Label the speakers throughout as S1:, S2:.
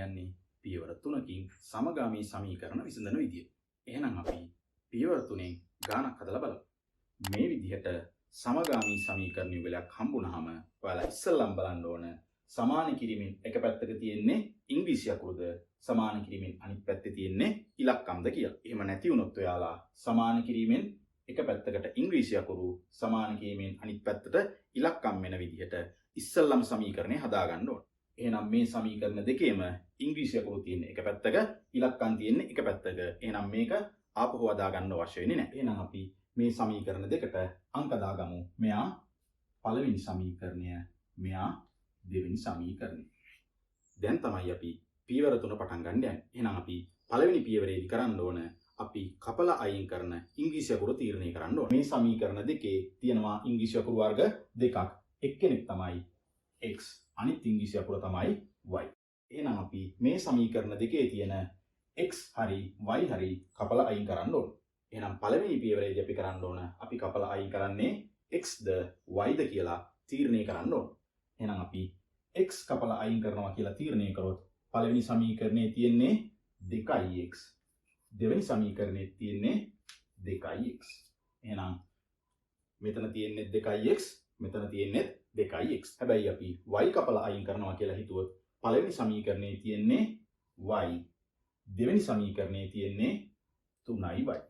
S1: යන්නේ පියවර 3කින් සමගාමී සමීකරණ විසඳන විදිය. එහෙනම් අපි පියවර 3න් ගානක් හදලා බලමු. මේ විදිහට සමගාමී සමීකරණ යුගලයක් හම්බුනහම ඔයාලා ඉස්සෙල්ලම බලන්න ඕන සමාන කිරීමෙන් එක පැත්තක තියෙන්නේ ඉංග්‍රීසි අකුරුද සමාන කිරීමෙන් අනිත් පැත්තේ තියෙන්නේ ඉලක්කම්ද කියලා. එහෙම නැති වුණොත් ඔයාලා සමාන කිරීමෙන් එක පැත්තකට ඉංග්‍රීසි අකුරු සමාන කිරීමෙන් අනිත් පැත්තට ඉලක්කම් වෙන විදිහට ඉස්සෙල්ලම සමීකරණය හදා ගන්න ඕන. එහෙනම් මේ සමීකරණ දෙකේම ඉංග්‍රීසි අකුරු තියෙන එක පැත්තක ඉලක්කම් තියෙන එක පැත්තක. එහෙනම් මේක ආපහු හදා ගන්න අවශ්‍ය වෙන්නේ නැහැ. එහෙනම් අපි මේ සමීකරණ දෙකට අංක දාගමු. මෙයා පළවෙනි සමීකරණය, මෙයා දෙවෙනි සමීකරණය. දැන් තමයි අපි පියවර 3 පටන් ගන්න යන්නේ. එහෙනම් අපි පළවෙනි පියවරේදී කරන්න ඕන අපි කපලා අයින් කරන ඉංග්‍රීසි අකුරු තීරණය කරන්න ඕන. මේ සමීකරණ දෙකේ තියෙනවා ඉංග්‍රීසි අකුරු වර්ග දෙකක්. එක්කෙනෙක් තමයි x, අනිත් ඉංග්‍රීසි අකුර තමයි y. එහෙනම් අපි මේ සමීකරණ දෙකේ තියෙන x හරි y හරි කපලා අයින් කරන්න ඕන. එහෙනම් පළවෙනි පියවරේදී අපි කරන්න ඕන අපි කපලා අයින් කරන්නේ xද yද කියලා තීරණය කරන්න ඕන. එහෙනම් අපි x කපලා අයින් කරනවා කියලා තීරණය කරොත් පළවෙනි සමීකරණයේ තියෙන්නේ 2x. දෙවෙනි සමීකරණයේ තියෙන්නේ 2x. එහෙනම් මෙතන තියෙන්නේ 2x, මෙතන තියෙන්නේ 2x. හැබැයි අපි y කපලා අයින් කරනවා කියලා හිතුවොත් පළවෙනි සමීකරණයේ තියෙන්නේ y. දෙවෙනි සමීකරණයේ තියෙන්නේ 3y.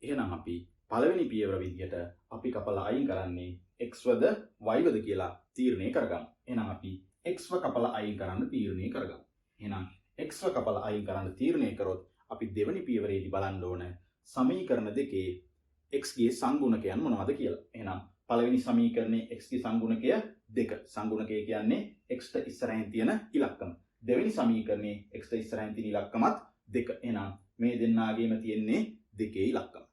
S1: එහෙනම් අපි පළවෙනි පියවර විදිහට අපි කපලා අයින් කරන්නේ x වද y වද කියලා තීරණය කරගමු. එහෙනම් අපි x ව කපලා අයින් කරන්න තීරණය කරගමු. එහෙනම් x ව කපලා අයින් කරන්න තීරණය කරොත් අපි දෙවෙනි පියවරේදී බලන්න ඕන සමීකරණ දෙකේ x ගේ සංගුණකයන් මොනවද කියලා. එහෙනම් පළවෙනි සමීකරණයේ x ගේ සංගුණකය 2. සංගුණකය කියන්නේ x ට ඉස්සරහින් තියෙන ඉලක්කම. දෙවෙනි සමීකරණයේ x ට ඉස්සරහින් තියෙන ඉලක්කමත් 2. එහෙනම් මේ දෙන්නාගේම තියෙන්නේ 2 ඉලක්කම.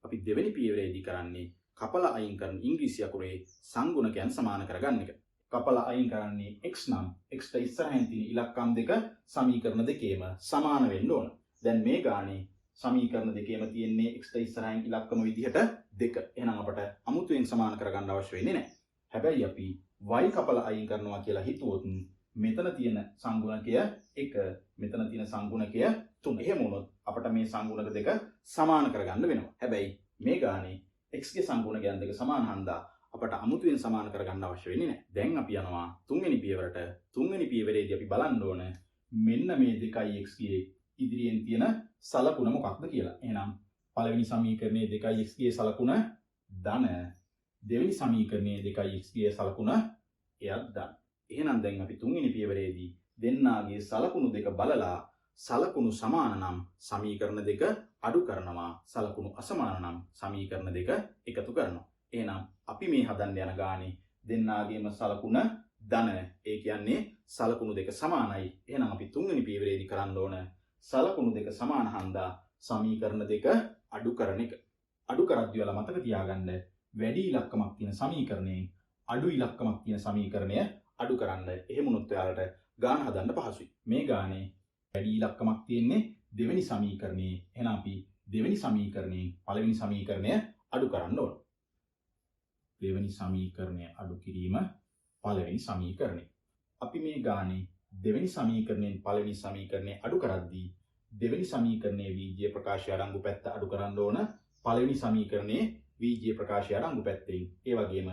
S1: අපි දෙවෙනි පියවරේදී කරන්නේ කපලා අයින් කරන ඉංග්‍රීසි අකුරේ සංගුණකයන් සමාන කරගන්න එක. කපලා අයින් කරන්නේ x නම් x ට ඉස්සරහින් තියෙන ඉලක්කම් දෙක සමීකරණ දෙකේම සමාන වෙන්න ඕන. දැන් මේ ගානේ සමීකරණ දෙකේම තියෙන්නේ x ට ඉස්සරහින් ඉලක්කම විදිහට 2. එහෙනම් අපට අමුතුවෙන් සමාන කරගන්න අවශ්‍ය වෙන්නේ නැහැ. හැබැයි අපි y කපලා අයින් කරනවා කියලා හිතුවොත් මෙතන තියෙන සංගුණකය 1, මෙතන තියෙන සංගුණකය 3. එහෙම වුණොත් අපට මේ සංගුණක දෙක සමාන කරගන්න වෙනවා. හැබැයි මේ ගානේ x ගේ සංගුණකයන් දෙක සමාන හන්දා අපට අමුතුවෙන් සමාන කරගන්න අවශ්‍ය වෙන්නේ නැහැ. දැන් අපි යනවා තුන්වෙනි පියවරට. තුන්වෙනි පියවරේදී අපි බලන්න ඕන මෙන්න මේ 2x ගේ ඉදිරියෙන් තියෙන සලකුණ මොකක්ද කියලා. එහෙනම් පළවෙනි සමීකරණයේ 2x ගේ සලකුණ ධන, දෙවෙනි සමීකරණයේ 2x ගේ සලකුණ එයත් ධන. එහෙනම් දැන් අපි තුන්වෙනි පියවරේදී දෙන්නාගේ සලකුණු දෙක බලලා සලකුණු සමාන නම් සමීකරණ දෙක අඩු කරනවා, සලකුණු අසමාන නම් සමීකරණ දෙක එකතු කරනවා. එහෙනම් අපි මේ හදන්න යන ගානේ දෙන්නාගේම සලකුණ ධන, ඒ කියන්නේ සලකුණු දෙක සමානයි. එහෙනම් අපි තුන්වෙනි පියවරේදී කරන්න ඕන සලකුණු දෙක සමාන හන්දා සමීකරණ දෙක අඩු කරන එක. අඩු කරද්දී වල මතක තියාගන්න වැඩි ඉලක්කමක් තියෙන සමීකරණයෙන් අඩු ඉලක්කමක් තියෙන සමීකරණය අඩු කරන්න. එහෙම වුණොත් ඔයාලට ගාන හදන්න පහසුයි. මේ ගානේ වැඩි ඉලක්කමක් තියෙන්නේ දෙවෙනි සමීකරණයේ. එහෙනම් අපි දෙවෙනි සමීකරණයෙන් පළවෙනි සමීකරණය අඩු කරන්න ඕන. දෙවෙනි සමීකරණය අඩු කිරීම පළවෙනි සමීකරණය. අපි මේ ගානේ දෙවෙනි සමීකරණයෙන් පළවෙනි සමීකරණය අඩු කරද්දී දෙවෙනි සමීකරණයේ වීජ්‍ය ප්‍රකාශය අඩංගු පැත්ත අඩු කරන්න ඕන පළවෙනි සමීකරණයේ වීජ්‍ය ප්‍රකාශය අඩංගු පැත්තෙන්. ඒ වගේම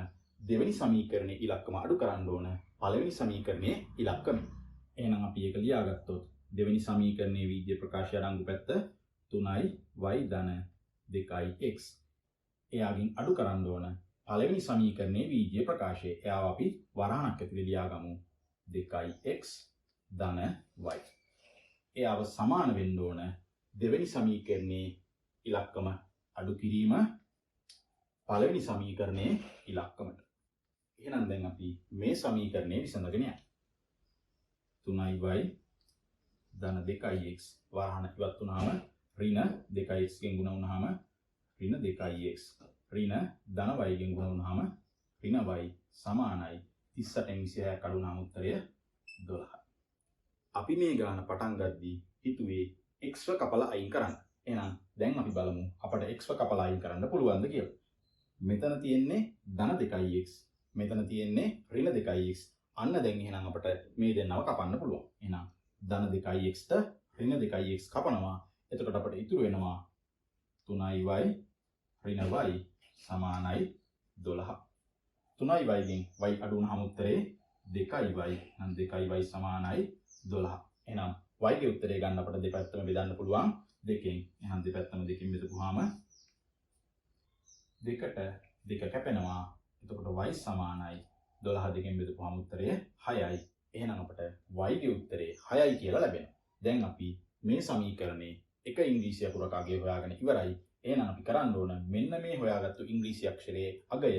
S1: දෙවෙනි සමීකරණයේ ඉලක්කම අඩු කරන්න ඕන පළවෙනි සමීකරණයේ ඉලක්කම. එහෙනම් අපි ඒක ලියාගත්තොත් දෙවෙනි සමීකරණයේ වීජ්‍ය ප්‍රකාශය අඩංගු පැත්ත 3y ධන 2x. එයාගෙන් අඩු කරන්න ඕන පළවෙනි සමීකරණයේ වීජ්‍ය ප්‍රකාශය. එයාව අපි වරහණක් ඇතුලේ ලියාගමු 2x ධන y. එයාව සමාන වෙන්න ඕන දෙවෙනි සමීකරණයේ ඉලක්කම අඩු කිරීම පළවෙනි සමීකරණයේ ඉලක්කමට. එහෙනම් දැන් අපි මේ සමීකරණය විසඳගෙන යමු. 3y ධන 2x වරහණ ඉවත් වුණාම ඍණ 2x ගෙන් ගුණ වුණාම ඍණ 2x ඍණ ධන y ගෙන් ගුණ වුණාම ඍණ y සමානයි 38න් 26ක් අඩු වුණාම උත්තරය 12. අපි මේ ගාන පටන් ගද්දී හිතුවේ x ව කපලා අයින් කරන්න. එහෙනම් දැන් අපි බලමු අපට x ව කපලා අයින් කරන්න පුළුවන්ද කියලා. මෙතන තියෙන්නේ ධන 2x, මෙතන තියෙන්නේ ඍණ 2x. අන්න දැන් එහෙනම් අපිට මේ දෙන්නව කපන්න පුළුවන්. එහෙනම් ධන 2x ට ඍණ 2x කපනවා. එතකොට අපිට ඉතුරු වෙනවා 3y ඍණ y සමානයි 12. 3y ගෙන් y අඩු වුණාම උත්තරේ 2y. නම් 2y සමානයි 12. එහෙනම් y ගේ උත්තරේ ගන්න අපිට දෙපැත්තම බෙදන්න පුළුවන් දෙකෙන්. එහෙනම් දෙපැත්තම දෙකෙන් බෙදපුවාම දෙකට දෙක කැපෙනවා. එතකොට y සමානයි 12 දෙකෙන් බෙදපුවාම උත්තරය 6යි. එහෙනම් අපිට y ගේ උත්තරේ 6යි කියලා ලැබෙනවා. දැන් අපි මේ සමීකරණේ එක ඉංග්‍රීසි අකුරක අගය හොයාගෙන ඉවරයි. එහෙනම් අපි කරන්න ඕන මෙන්න මේ හොයාගත්තු ඉංග්‍රීසි අක්ෂරයේ අගය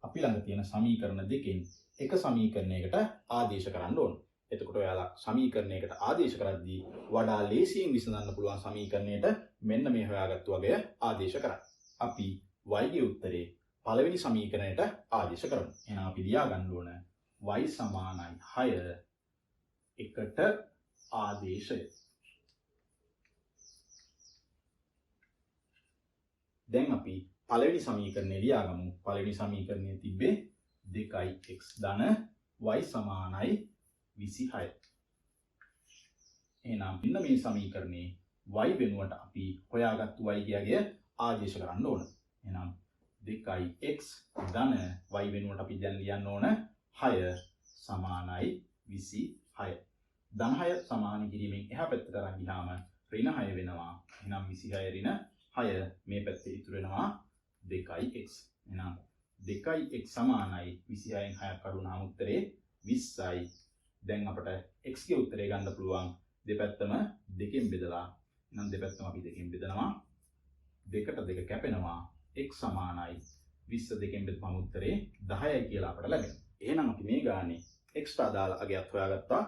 S1: අපි ළඟ තියෙන සමීකරණ දෙකෙන් එක සමීකරණයකට ආදේශ කරන්න ඕන. එතකොට ඔයාලා සමීකරණයකට ආදේශ කරද්දී වඩා ලේසියෙන් විසඳන්න පුළුවන් සමීකරණයට මෙන්න මේ හොයාගත්තු අගය ආදේශ කරන්න. අපි y ගේ උත්තරේ පළවෙනි සමීකරණයට ආදේශ කරමු. එහෙනම් අපි ලියා ගන්න ඕන y සමානයි 6 එකට ආදේශය. දැන් අපි පළවෙනි සමීකරණය ලියාගමු. පළවෙනි සමීකරණයේ තිබ්බේ 2x ධන y සමානයි 26. එහෙනම් මෙන්න මේ සමීකරණේ y වෙනුවට අපි හොයාගත්තු y ගේ ආදේශ කරන්න ඕන. එහෙනම් 2x ධන y වෙනුවට අපි දැන් ලියන්න ඕන 6 සමානයි 26. ධන 6 සමාන කිරීමෙන් එහා පැත්තට අරන් ගියාම ඍණ 6 වෙනවා. එහෙනම් 26 ඍණ 6 මේ පැත්තේ ඉතුරු වෙනවා 2x. එහෙනම් 2x සමානයි 26න් 6ක් අඩු වුණාම උත්තරේ 20යි. දැන් අපිට x ගේ උත්තරේ ගන්න පුළුවන් දෙපැත්තම දෙකෙන් බෙදලා. එහෙනම් දෙපැත්තම අපි දෙකෙන් බෙදනවා. දෙකට දෙක කැපෙනවා. x සමානයි 20 දෙකෙන් බෙදපුවම උත්තරේ 10යි කියලා අපිට ලැබෙනවා. එහෙනම් අපි මේ ගානේ x ට අදාළ අගයත් හොයාගත්තා,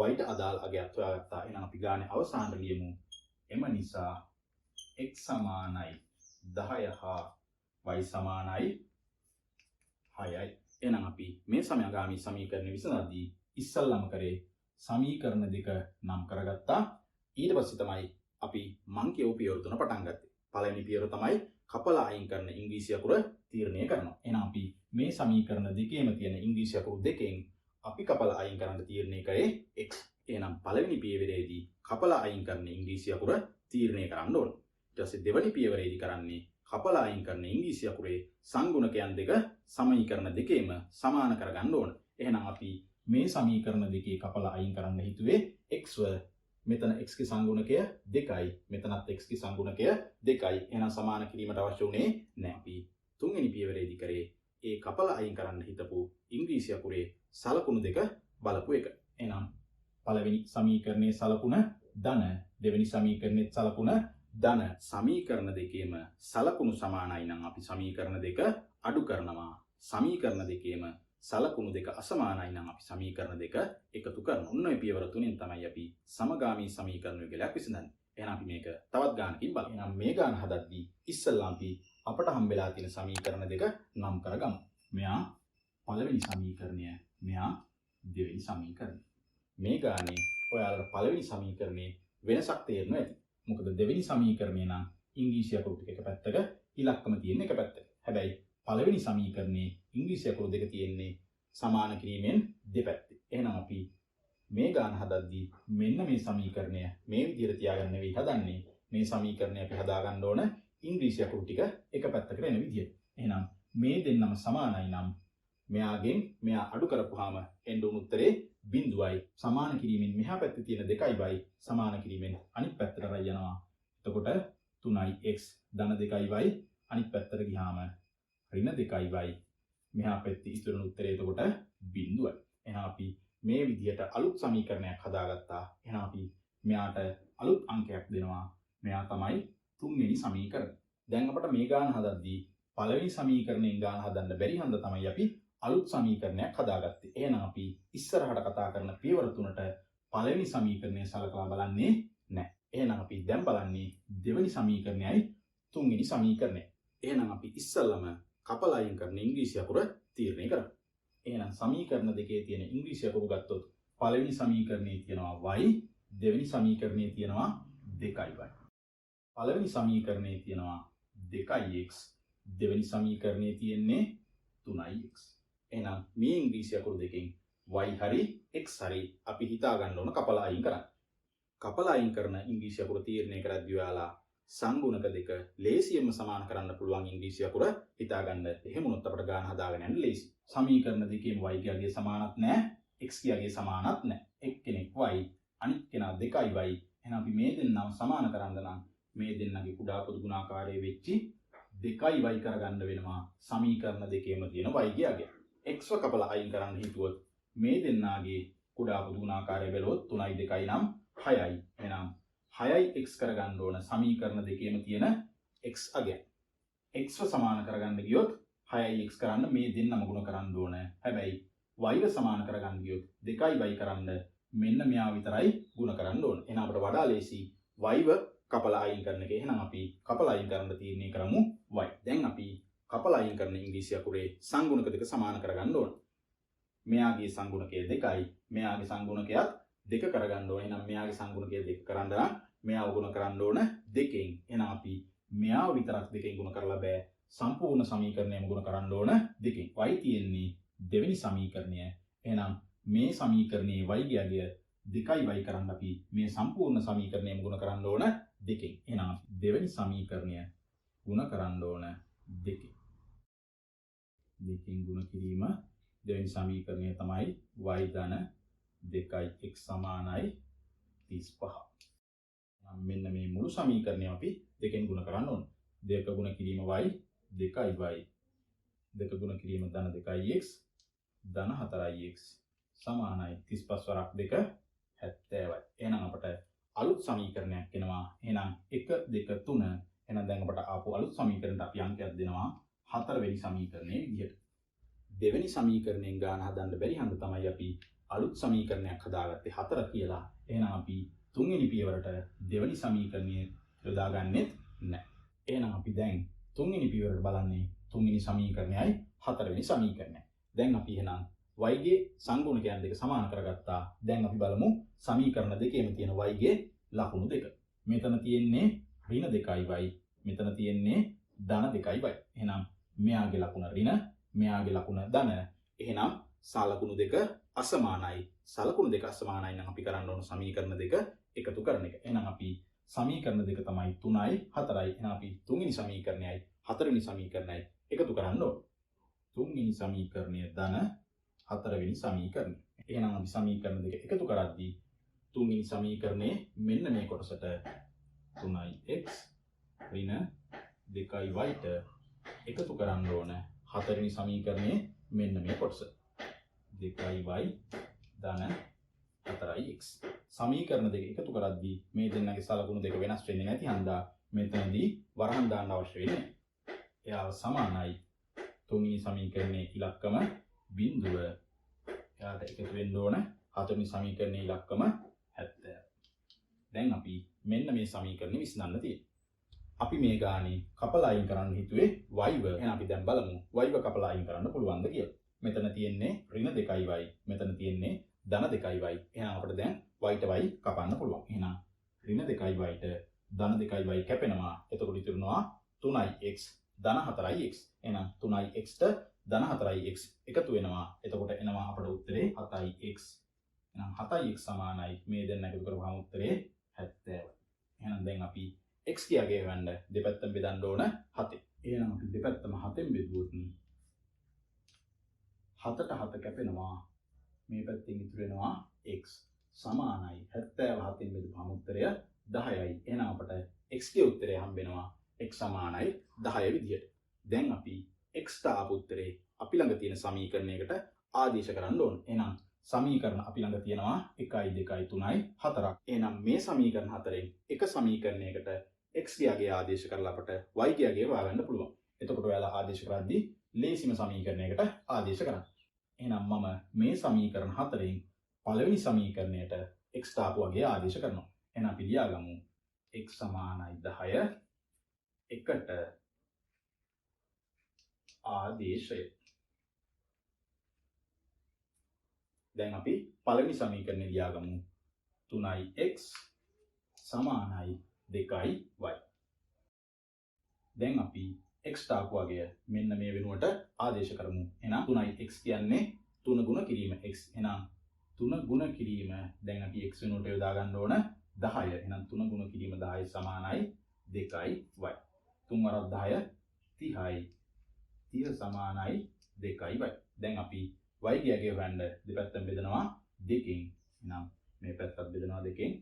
S1: y ට අදාළ අගයත් හොයාගත්තා. එහෙනම් අපි ගානේ අවසානට ලියමු. එම නිසා x සමානයි 10 හා y සමානයි 6යි. එහෙනම් අපි මේ සමගාමී සමීකරණ විසඳද්දී ඉස්සල්ලාම කරේ සමීකරණ දෙක නම් කරගත්තා. ඊට පස්සේ තමයි අපි මං කියව පියවර තුන පටන් ගත්තේ. පළවෙනි පියවර තමයි කපලා අයින් කරන ඉංග්‍රීසි අකුර තීරණය කරනවා. එහෙනම් අපි මේ සමීකරණ දෙකේම තියෙන ඉංග්‍රීසි අකුරු දෙකෙන් අපි කපලා අයින් කරන්න තීරණය කරේ x. එහෙනම් පළවෙනි පියවරේදී කපලා අයින් කරන ඉංග්‍රීසි අකුර තීරණය කරන්න ඕන. ඊට පස්සේ දෙවෙනි පියවරේදී කරන්නේ කපලා අයින් කරන ඉංග්‍රීසි අකුරේ සංගුණකයන් දෙක සමීකරණ දෙකේම සමාන කරගන්න ඕන. එහෙනම් අපි මේ සමීකරණ දෙකේ කපලා අයින් කරන්න හිතුවේ x ව. මෙතන x ගේ සංගුණකය 2යි. මෙතනත් x ගේ සංගුණකය 2යි. එහෙනම් සමාන කිරීමට අවශ්‍ය උනේ නැහැ. අපි තුන්වෙනි පියවරේදී කරේ ඒ කපලා අයින් කරන්න හිතපු ඉංග්‍රීසි අකුරේ සලකුණු දෙක බලපු එක. එහෙනම් පළවෙනි සමීකරණයේ සලකුණ ධන, දෙවෙනි සමීකරණයේ සලකුණ ධන. සමීකරණ දෙකේම සලකුණු සමානයි නම් අපි සමීකරණ දෙක අඩු කරනවා. සමීකරණ දෙකේම සලකුණු දෙක අසමානයි නම් අපි සමීකරණ දෙක එකතු කරනවා. ඔන්න ඔය පියවර තුනෙන් තමයි අපි සමගාමී සමීකරණ යුගලයක් විසඳන්නේ. එහෙනම් අපි මේක තවත් ගානකින් බලමු. එහෙනම් මේ ගාන හදද්දී ඉස්සෙල්ලා අපි අපට හම්බෙලා තියෙන සමීකරණ දෙක නම් කරගමු. මෙයා පළවෙනි සමීකරණය, මෙයා දෙවෙනි සමීකරණය. මේ ගානේ ඔයාලට පළවෙනි සමීකරණේ වෙනසක් තේරෙනවා ඇති. මොකද දෙවෙනි සමීකරණය නම් ඉංග්‍රීසි අකුරු ටික එක පැත්තක, ඉලක්කම තියෙන එක පැත්තක. හැබැයි පළවෙනි සමීකරණේ ඉංග්‍රීසි අකුරු දෙක තියෙන්නේ සමාන කිරීමෙන් දෙපැත්තේ. එහෙනම් අපි මේ ගාන හදද්දී මෙන්න මේ සමීකරණය මේ විදිහට තියාගන්න නෙවෙයි හදන්නේ. මේ සමීකරණය අපි හදාගන්න ඕන ඉංග්‍රීසි අකුරු ටික එක පැත්තකට එන විදිහට. එහෙනම් මේ දෙන්නම සමානයි නම් මෙයාගෙන් මෙයා අඩු කරපුවාම එන්න උණු උත්තරේ 0යි. සමාන කිරීමෙන් මෙහා පැත්තේ තියෙන 2y සමාන කිරීමෙන් අනිත් පැත්තට රයි යනවා. එතකොට 3x ධන 2y අනිත් පැත්තට ගියාම ඍණ 2y. මෙහා පැත්තේ ඉතුරු උත්තරේ එතකොට 0යි. එහෙනම් අපි මේ විදිහට අලුත් සමීකරණයක් හදාගත්තා. එහෙනම් අපි මෙයාට අලුත් අංකයක් දෙනවා. මෙයා තමයි තුන්වෙනි සමීකරණය. දැන් අපිට මේ ගාන හදද්දී පළවෙනි සමීකරණයෙන් ගාන හදන්න බැරි හන්ද තමයි අපි අලුත් සමීකරණයක් හදාගත්තේ. එහෙනම් අපි ඉස්සරහට කතා කරන පියවර තුනට පළවෙනි සමීකරණය සලකලා බලන්නේ නැහැ. එහෙනම් අපි දැන් බලන්නේ දෙවෙනි සමීකරණයයි තුන්වෙනි සමීකරණය. එහෙනම් අපි ඉස්සෙල්ලම කපලා අයින් කරන ඉංග්‍රීසි අකුර තීරණය කරමු. එහෙනම් සමීකරණ දෙකේ තියෙන ඉංග්‍රීසි අකුරු ගත්තොත් පළවෙනි සමීකරණයේ තියෙනවා y, දෙවෙනි සමීකරණයේ තියෙනවා 2y. පළවෙනි සමීකරණයේ තියෙනවා 2x, දෙවෙනි සමීකරණයේ තියෙන්නේ 3x. එහෙනම් මේ ඉංග්‍රීසි අකුරු දෙකෙන් y හරි x හරි අපි හිතා ගන්න ඕන කපලා අයින් කරන්න. කපලා අයින් කරන ඉංග්‍රීසි අකුර තීරණය කරද්දී ඔයාලා සංගුණක දෙක ලේසියෙන්ම සමාන කරන්න පුළුවන් ඉංග්‍රීසි අකුර හිතා ගන්න. එහෙම වුණොත් අපිට ගාන හදාගෙන යන්න ලේසි. සමීකරණ දෙකේම y කියගේ සමානත් නැහැ, x කියගේ සමානත් නැහැ. එක්කෙනෙක් y අනිත් කෙනා 2y. එහෙනම් අපි මේ දෙන්නම සමාන කරන්න නම් මේ දෙන්නගේ කුඩා පොදු ගුණාකාරයේ වෙච්චි 2y කරගන්න වෙනවා සමීකරණ දෙකේම තියෙන y කියගේ. x ව කපලා අයින් කරන්න හිතුවොත් මේ දෙන්නාගේ කුඩා පොදු ගුණාකාරය බැලුවොත් 3යි 2යි නම් 6යි. එහෙනම් 6යි x කරගන්න ඕන සමීකරණ දෙකේම තියෙන x අගය. x ව සමාන කරගන්න ගියොත් 6යි x කරන්න මේ දෙන්නම ගුණ කරන්න ඕන. හැබැයි y ව සමාන කරගන්න ගියොත් 2y කරන්න මෙන්න මෙයා විතරයි ගුණ කරන්න ඕන. එහෙනම් අපිට වඩා ලේසි y ව කපලා අයින් කරන එක. එහෙනම් අපි කපලා අයින් කරන්න තීරණය කරමු y. දැන් අපි කපලා අයින් කරන ඉංග්‍රීසි අකුරේ සංගුණක දෙක සමාන කරගන්න ඕන. මෙයාගේ සංගුණකය 2යි, මෙයාගේ සංගුණකයත් 2 කරගන්න ඕන. එහෙනම් මෙයාගේ සංගුණකය 2 කරන්න නම් මෙයාව ගුණ කරන්න ඕන 2කින්. එහෙනම් අපි මෙයාව විතරක් 2කින් ගුණ කරලා බෑ. සම්පූර්ණ සමීකරණයම ගුණ කරන්න ඕන 2කින්. y තියෙන්නේ දෙවෙනි සමීකරණය. එහෙනම් මේ සමීකරණයේ y ගියගේ 2y කරන්න අපි මේ සම්පූර්ණ සමීකරණයම ගුණ කරන්න ඕන 2කින්. එහෙනම් දෙවෙනි සමීකරණය ගුණ කරන්න ඕන 2කින්. 2කින් ගුණ කිරීම දෙවෙනි සමීකරණය තමයි y ධන 2x සමානයි 35. මෙන්න මේ මුළු සමීකරණයම අපි 2කින් ගුණ කරන්න ඕන. 2 ගුණ කිරීම y 2y. 2 ගුණ කිරීම ධන 2x ධන 4x සමානයි 35 වරක් 2 70යි. එහෙනම් අපට අලුත් සමීකරණයක් එනවා. එහෙනම් 1 2 3. එහෙනම් දැන් අපට ආපු අලුත් සමීකරණයට අපි අංකයක් දෙනවා 4 වෙනි සමීකරණයේ විදිහට. දෙවෙනි සමීකරණයෙන් ගාන හදන්න බැරි හන්ද තමයි අපි අලුත් සමීකරණයක් හදාගත්තේ 4 කියලා. එහෙනම් අපි තුන්වෙනි පියවරට දෙවෙනි සමීකරණය යොදාගන්නෙත් නැහැ. එහෙනම් අපි දැන් තුන්වෙනි පියවරට බලන්නේ තුන්වෙනි සමීකරණයයි 4 වෙනි සමීකරණයයි. දැන් අපි එහෙනම් y ගේ සංගුණකයන් දෙක සමාන කරගත්තා. දැන් අපි බලමු සමීකරණ දෙකේම තියෙන y ගේ ලකුණු දෙක. මෙතන තියෙන්නේ ඍණ 2y, මෙතන තියෙන්නේ ධන 2y. එහෙනම් මෙයාගේ ලකුණ ඍණ, මෙයාගේ ලකුණ ධන. එහෙනම් සලකුණු දෙක අසමානයි. සලකුණු දෙක අසමානයි නම් අපි කරන්න ඕන සමීකරණ දෙක එකතු කරන එක. එහෙනම් අපි සමීකරණ දෙක තමයි 3යි 4යි. එහෙනම් අපි තුන්වෙනි සමීකරණයයි හතරවෙනි සමීකරණයයි එකතු කරන්න ඕන. තුන්වෙනි සමීකරණය ධන හතරවෙනි සමීකරණය. එහෙනම් අපි සමීකරණ දෙක එකතු කරද්දී තුන්වෙනි සමීකරණයේ මෙන්න මේ කොටසට 3x ඍණ 2y ට එකතු කරන්න ඕන. හතරවෙනි සමීකරණයේ මෙන්න මේ කොටස 2y ධන 4x. සමීකරණ දෙක එකතු කරද්දී මේ දෙන්නගේ සලකුණු දෙක වෙනස් වෙන්නේ නැති හන්දා මෙතනදී වරහන් දාන්න අවශ්‍ය වෙන්නේ. එයාව සමානයි. තුන්වෙනි සමීකරණයේ ඉලක්කම බිඳුව. එයාට එකතු වෙන්න ඕන හතරවෙනි සමීකරණයේ ඉලක්කම 70. දැන් අපි මෙන්න මේ සමීකරණය විසඳන්න තියෙනවා. අපි මේ ගානේ කපලා අයින් කරන්න හිතුවේ y ව. එහෙනම් අපි දැන් බලමු y ව කපලා අයින් කරන්න පුළුවන්ද කියලා. මෙතන තියෙන්නේ ඍණ 2y, මෙතන තියෙන්නේ ධන 2y. එහෙනම් අපිට දැන් y ට y කපන්න පුළුවන්. එහෙනම් ඍණ 2y ට ධන 2y කැපෙනවා. එතකොට ඉතුරුනවා 3x ධන 4x. එහෙනම් 3x ට ධන 4x එකතු වෙනවා. එතකොට එනවා අපේ උත්තරේ 7x. එහෙනම් 7x සමානයි මේ දෙන්න එකතු කරපුවාම උත්තරේ 70. එහෙනම් දැන් අපි x කියගේ ගන්න දෙපැත්තම බෙදන්න ඕන 7. එහෙනම් අපි දෙපැත්තම 7ෙන් බෙදුවොත් 7ට 7 කැපෙනවා. මේ පැත්තෙන් ඉතුරු වෙනවා x සමානයි 70 7ෙන් බෙදුවාම උත්තරය 10යි. එහෙනම් අපට x ගේ උත්තරය හම්බෙනවා x සමානයි 10 විදියට. දැන් අපි x ට ආපු උත්තරේ අපි ළඟ තියෙන සමීකරණයකට ආදේශ කරන්න ඕන. එහෙනම් සමීකරණ අපි ළඟ තියෙනවා 1යි 2යි 3යි 4ක්. එහෙනම් මේ සමීකරණ හතරෙන් එක සමීකරණයකට x ගියාගේ ආදේශ කරලා අපට y ගියාගේ හොයාගන්න පුළුවන්. එතකොට ඔයාලා ආදේශ කරද්දී ලේසිම සමීකරණයකට ආදේශ කරන්න. එහෙනම් මම මේ සමීකරණ හතරෙන් පළවෙනි සමීකරණයට x තාපු වගේ ආදේශ කරනවා. එහෙනම් අපි ලියාගමු x සමානයි 10 එකට ආදේශය. දැන් අපි පළවෙනි සමීකරණය ලියාගමු 3x සමානයි 2y. දැන් අපි x තාපු වගේ මෙන්න මේ වෙනුවට ආදේශ කරමු. එහෙනම් 3x කියන්නේ 3 ගුණ කිරීම x. එහෙනම් 3 ගුණ කිරීම දැන් අපි x වෙනුවට යොදා ගන්න ඕන 10. එහෙනම් 3 ගුණ කිරීම 10 සමානයි 2y. 3 වරක් 10 30යි. 30 සමානයි 2y. දැන් අපි y ගියගේ හොයන්න දෙපැත්තම බෙදනවා 2කින්. එහෙනම් මේ පැත්තත් බෙදනවා 2කින්,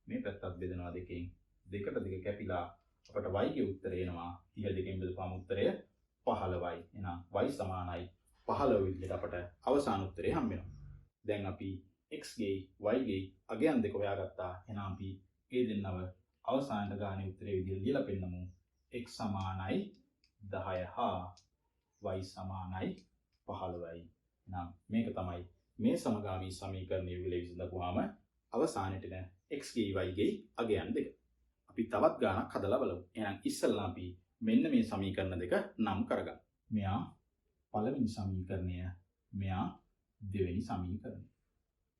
S1: මේ පැත්තත් බෙදනවා 2කින්. 2ට 2 කැපිලා අපට y ගේ උත්තරය එනවා 30 2කින් බෙදපුවාම උත්තරය 15යි. එහෙනම් y සමානයි 15 විදිහට අපට අවසාන උත්තරය හම්බ වෙනවා. දැන් අපි x ගේ y ගේ අගයන් දෙක හොයාගත්තා. එහෙනම් අපි ඒ දෙන්නව අවසානට ගානේ උත්තරේ විදිහට ලියලා පෙන්නමු. x සමානයි 10 හා y සමානයි 15යි. එහෙනම් මේක තමයි මේ සමගාමී සමීකරණය විල විසඳපුවාම අවසානයේට එන x ගේ y ගේ අගයන් දෙක. අපි තවත් ගානක් හදලා බලමු. එහෙනම් ඉස්සෙල්ලා අපි මෙන්න මේ සමීකරණ දෙක නම් කරගමු. මෙයා පළවෙනි සමීකරණය, මෙයා දෙවෙනි සමීකරණය.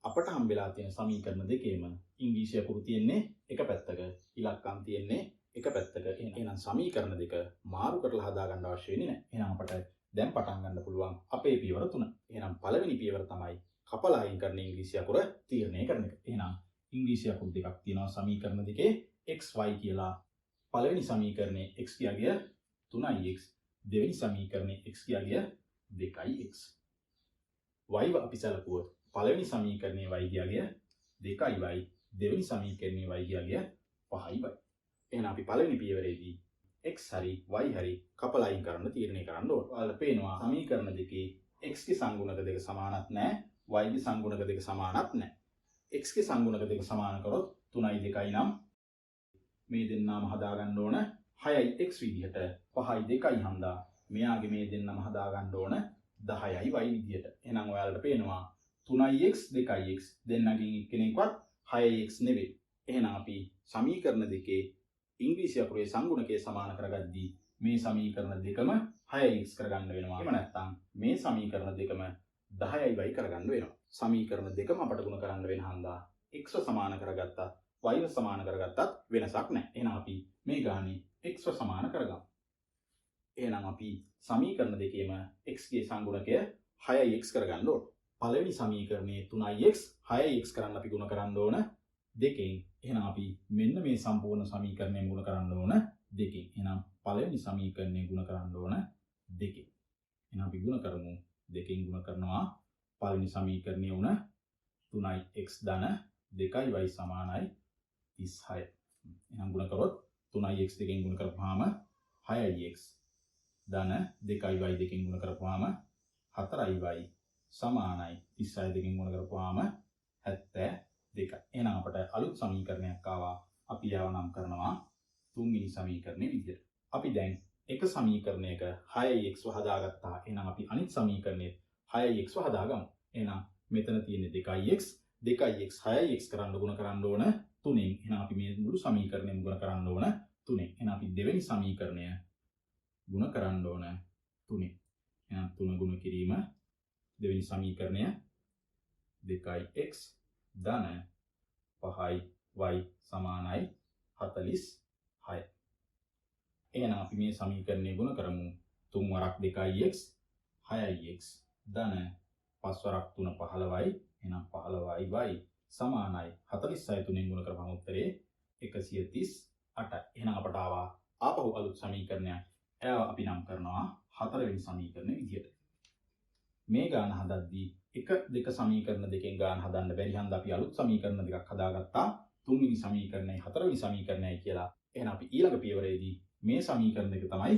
S1: අපට හම්බෙලා තියෙන සමීකරණ දෙකේම ඉංග්‍රීසි අකුරු තියෙන්නේ එක පැත්තක, ඉලක්කම් තියෙන්නේ එක පැත්තක. එහෙනම් සමීකරණ දෙක මාරු කරලා හදා ගන්න අවශ්‍ය වෙන්නේ නැහැ. එහෙනම් අපට දැන් පටන් ගන්න පුළුවන් අපේ පියවර 3. එහෙනම් පළවෙනි පියවර තමයි කපලා අයින් කරන ඉංග්‍රීසි අකුර තීරණය කරන එක. එහෙනම් ඉංග්‍රීසි අකුරු දෙකක් තියෙනවා සමීකරණ දෙකේ xy කියලා. පළවෙනි සමීකරණයේ x කියාගිය 3x, දෙවෙනි සමීකරණයේ x කියාගිය 2x. y අපි සැලකුවොත් පළවෙනි සමීකරණයේ y කියාගිය 2y, දෙවෙනි සමීකරණයේ y කියාගිය 5y. එහෙනම් අපි පළවෙනි පියවරේදී x හරි y හරි කපලා අයින් කරන්න තීරණය කරන්න ඕන. ඔයාලට පේනවා සමීකරණ දෙකේ x ගේ සංගුණක දෙක සමානත් නැහැ, y ගේ සංගුණක දෙක සමානත් නැහැ. x ගේ සංගුණක දෙක සමාන කරොත් 3යි 2යි නම් මේ දෙන්නාම හදා ගන්න ඕන 6යි x විදිහට, 5යි 2යි හන්දා මෙයාගේ මේ දෙන්නම හදා ගන්න ඕන 10යි y විදිහට. එහෙනම් ඔයාලට පේනවා 3ix 2ix දෙන්නගෙන් එක්කෙනෙක්වත් 6ix නෙවෙයි. එහෙනම් අපි සමීකරණ දෙකේ ඉංග්‍රීසි අකුරේ සංගුණකයේ සමාන කරගද්දී මේ සමීකරණ දෙකම 6x කරගන්න වෙනවා. එහෙම නැත්නම් මේ සමීකරණ දෙකම 10y කරගන්න වෙනවා. සමීකරණ දෙකම අපට ගුණ කරන්න වෙන හන්දා x සමාන කරගත්තත් y සමාන කරගත්තත් වෙනසක් නැහැ. එහෙනම් අපි මේ ගානේ x සමාන කරගමු. එහෙනම් අපි සමීකරණ දෙකේම x ගේ සංගුණකය 6x කරගන්න ඕන. පළවෙනි සමීකරණයේ 3x 6x කරන්න අපි ගුණ කරන්න ඕන දෙකෙන්. එහෙනම් අපි මෙන්න මේ සම්පූර්ණ සමීකරණයෙන් ගුණ කරන්න ඕන දෙකෙන්. එහෙනම් පළවෙනි සමීකරණය ගුණ කරන්න ඕන දෙකෙන්. එහෙනම් අපි ගුණ කරමු. දෙකෙන් ගුණ කරනවා පළවෙනි සමීකරණය උන 3x ධන 2y සමානයි 36. එහෙනම් ගුණ කරොත් 3x දෙකෙන් ගුණ කරපුවාම 6x ධන 2y දෙකෙන් ගුණ කරපුවාම 4y සමානයි 36 දෙකෙන් ගුණ කරපුවාම 72. එහෙනම් අපට අලුත් සමීකරණයක් ආවා. අපි ඒව නම් කරනවා තුන්වෙනි සමීකරණය විදිහට. අපි දැන් එක සමීකරණයක 6x හදාගත්තා. එහෙනම් අපි අනිත් සමීකරණයේ 6x හදාගමු. එහෙනම් මෙතන තියෙන්නේ 2x 6x කරන්න ගුණ කරන්න ඕන 3න්. එහෙනම් අපි මේ මුළු සමීකරණයම ගුණ කරන්න ඕන 3න්. එහෙනම් අපි දෙවෙනි සමීකරණය ගුණ කරන්න ඕන 3න්. එහෙනම් 3 ගුණ කිරීම දෙවෙනි සමීකරණය 2x ධන 5y සමානයි 46. එහෙනම් අපි මේ සමීකරණය ගුණ කරමු. 3 වරක් 2x 6x ධන 5 වරක් 3 15y. එහෙනම් 15y සමානයි 46 3ෙන් ගුණ කරපුවම උත්තරේ 138. එහෙනම් අපට ආවා ආපහු අලුත් සමීකරණයක්. ඒව අපි නම් කරනවා හතරවෙනි සමීකරණය විදියට. මේ ගාන හදද්දී 1 2 සමීකරණ දෙකෙන් ගාන හදන්න බැරි හන්දා අපි අලුත් සමීකරණ දෙකක් හදාගත්තා. තුන්වෙනි සමීකරණයයි හතරවෙනි සමීකරණයයි කියලා. එහෙනම් අපි ඊළඟ පියවරේදී මේ සමීකරණ දෙක තමයි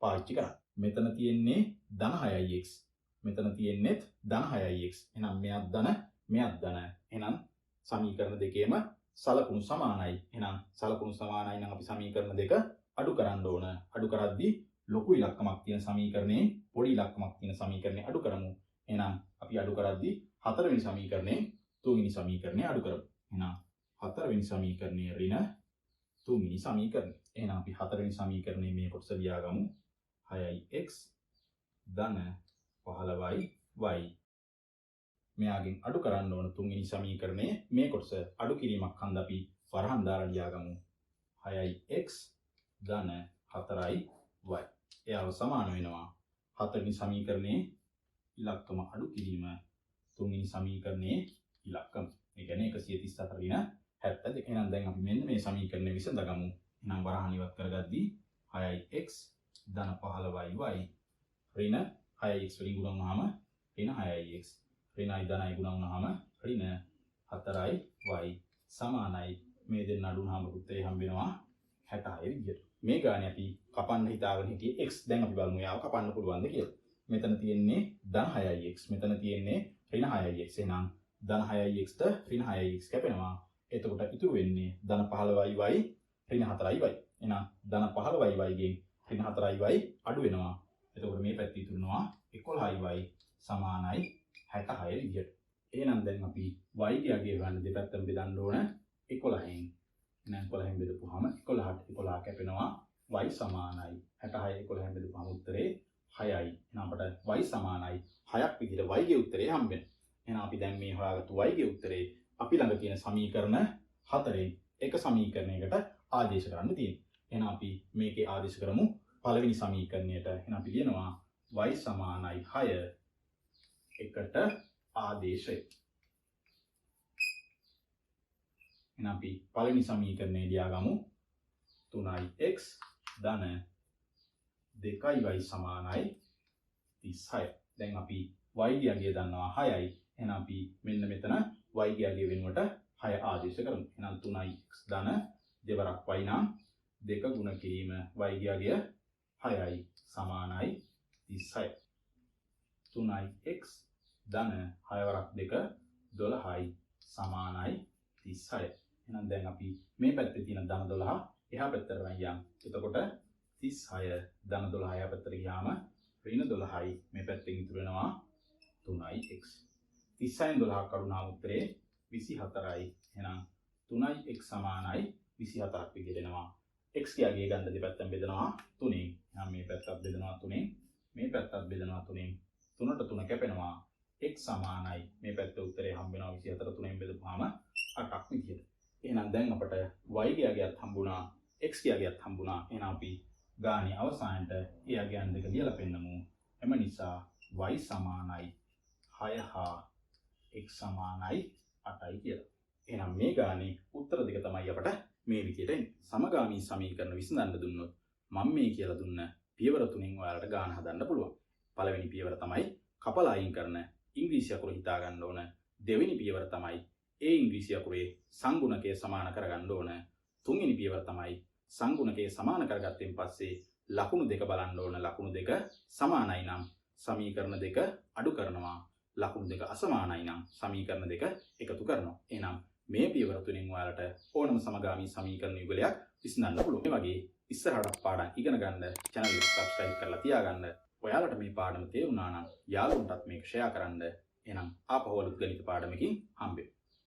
S1: පාවිච්චි කරන්නේ. මෙතන තියෙන්නේ ධන 6x. මෙතන තියෙන්නේත් ධන 6x. එහෙනම් මෙයක් ධන මෙයක් ධන. එහෙනම් සමීකරණ දෙකේම සලකුණු සමානයි. එහෙනම් සලකුණු සමානයි නම් අපි සමීකරණ දෙක අඩු කරන්න ඕන. අඩු කරද්දී ලොකු ඉලක්කමක් තියෙන සමීකරණේ පොඩි ඉලක්කමක් තියෙන සමීකරණේ අඩු කරමු. එහෙනම් අපි අඩු කරද්දී හතරවෙනි සමීකරණේ තුන්වෙනි සමීකරණේ අඩු කරමු. එහෙනම් හතරවෙනි සමීකරණයේ ඍණ තුන්වෙනි සමීකරණය. එහෙනම් අපි හතරවෙනි සමීකරණයේ මේ කොටස ලියාගමු. 6x ධන 15y. මෙයාගෙන් අඩු කරන්න ඕන තුන්වෙනි සමීකරණයේ මේ කොටස අඩු කිරීමක් හන්ද අපි වරහන් දාලා ලියාගමු. 6x ධන 4y. එයාව සමාන වෙනවා හතරවෙනි සමීකරණයේ ඉලක්කම අඩු කිරීම තුන්වෙනි සමීකරණයේ ඉලක්කම. ඒ කියන්නේ 134 ඍණ 72. එහෙනම් දැන් අපි මෙන්න මේ සමීකරණය විසඳගමු. එහෙනම් වරහන් ඉවත් කරගද්දී 6x ධන 15y ඍණ 6x වලින් ගුණ වුණාම ඍණ 6x ඍණයි ධනයි ගුණ වුණාම ඍණ 4y සමානයි මේ දෙන්න අඩු වුණාම උත්තරේ හම්බ වෙනවා 66 විදියට. මේ ගානේ අපි කපන්න හිතාගෙන හිටියේ x. දැන් අපි බලමු යාව කපන්න පුළුවන්ද කියලා. මෙතන තියෙන්නේ ධන 6x. මෙතන තියෙන්නේ ඍණ 6x. එහෙනම් ධන 6x ට ඍණ 6x කැපෙනවා. එතකොට ඉතුරු වෙන්නේ ධන 15y ඍණ 4y. එහෙනම් ධන 15y ගෙන් ඍණ 4y අඩු වෙනවා. එතකොට මේ පැත්ත ඉතුරුනවා 11y සමානයි 66 විදියට. එහෙනම් දැන් අපි y ගේ අගය ගන්න දෙපැත්තම බෙදන්න ඕන 11න්. එහෙනම් 11න් බෙදපුවාම 11ට 11 කැපෙනවා y සමානයි 66 11න් බෙදපුවාම උත්තරේ 6යි. එහෙනම් අපට y සමානයි 6ක් විදිහට y ගේ උත්තරේ හම්බ වෙනවා. එහෙනම් අපි දැන් මේ හොයාගත්තු y ගේ උත්තරේ අපි ළඟ තියෙන සමීකරණ 4න් එක සමීකරණයකට ආදේශ කරන්න තියෙනවා. එහෙනම් අපි මේකේ ආදේශ කරමු පළවෙනි සමීකරණයට. එහෙනම් අපි ලියනවා y සමානයි 6 එකට ආදේශය. එහෙනම් අපි පළවෙනි සමීකරණය ලියාගමු 3x ධන 2y සමානයි 36. දැන් අපි y ගේ අගය දන්නවා 6යි. එහෙනම් අපි මෙන්න මෙතන y ගේ අගය වෙනුවට 6 ආදේශ කරමු. එහෙනම් 3x ධන දෙවරක් y නම් 2 ගුණ කිරීම y ගේ අගය 6යි සමානයි 36. 3x ධන 6 වරක් 2 12යි සමානයි 36. එහෙනම් දැන් අපි මේ පැත්තේ තියෙන ධන 12 එහා පැත්තට අරන් යමු. එතකොට 36 ධන 12 එහා පැත්තට ගියාම ඍණ 12යි මේ පැත්තෙන් ඉතුරු වෙනවා 3x. 36න් 12ක් කරුණා උත්තරේ 24යි. එහෙනම් 3x සමානයි 24ක් විදිහට එනවා. x ගේ අගය ගන්න දෙපැත්තෙන් බෙදනවා 3න්. එහෙනම් මේ පැත්තත් බෙදනවා 3න්. මේ පැත්තත් බෙදනවා 3න්. 3ට 3 කැපෙනවා. x සමානයි මේ පැත්තේ උත්තරේ හම්බ වෙනවා 24 3න් බෙදපුවාම 8ක් විදිහට. එහෙනම් දැන් අපට y ගේ අගයත් හම්බුණා x ගේ අගයත් හම්බුණා. එහෙනම් අපි ගානේ අවසානයේ ඒ අගයන් දෙක ලියලා පෙන්නමු. එම නිසා y සමානයි 6 හා x සමානයි 8යි කියලා. එහෙනම් මේ ගානේ උත්තර දෙක තමයි අපට මේ විදිහට එන්නේ. සමගාමී සමීකරණ විසඳන්න දුන්නොත් මම මේ කියලා දුන්න පියවර තුනෙන් ඔයාලට ගාන හදන්න පුළුවන්. පළවෙනි පියවර තමයි කපලා අයින් කරන ඉංග්‍රීසි අකුර හිතා ගන්න ඕන. දෙවෙනි පියවර තමයි ඒ ඉංග්‍රීසි අකුරේ සංගුණකය සමාන කරගන්න ඕන. තුන්වෙනි පියවර තමයි සංගුණකය සමාන කරගත්තෙන් පස්සේ ලකුණු දෙක බලන්න ඕන. ලකුණු දෙක සමානයි නම් සමීකරණ දෙක අඩු කරනවා. ලකුණු දෙක අසමානයි නම් සමීකරණ දෙක එකතු කරනවා. එහෙනම් මේ පියවර තුනෙන් ඔයාලට ඕනම සමගාමී සමීකරණ යුගලයක් විසඳන්න පුළුවන්. මේ වගේ ඉස්සරහට පාඩම් ඉගෙන ගන්න channel එක subscribe කරලා තියාගන්න. ඔයාලට මේ පාඩම තේරුණා නම් යාළුවන්ටත් මේක share කරන්න. එහෙනම් ආපහු අලුත් ගණිත පාඩමකින් හම්බෙමු.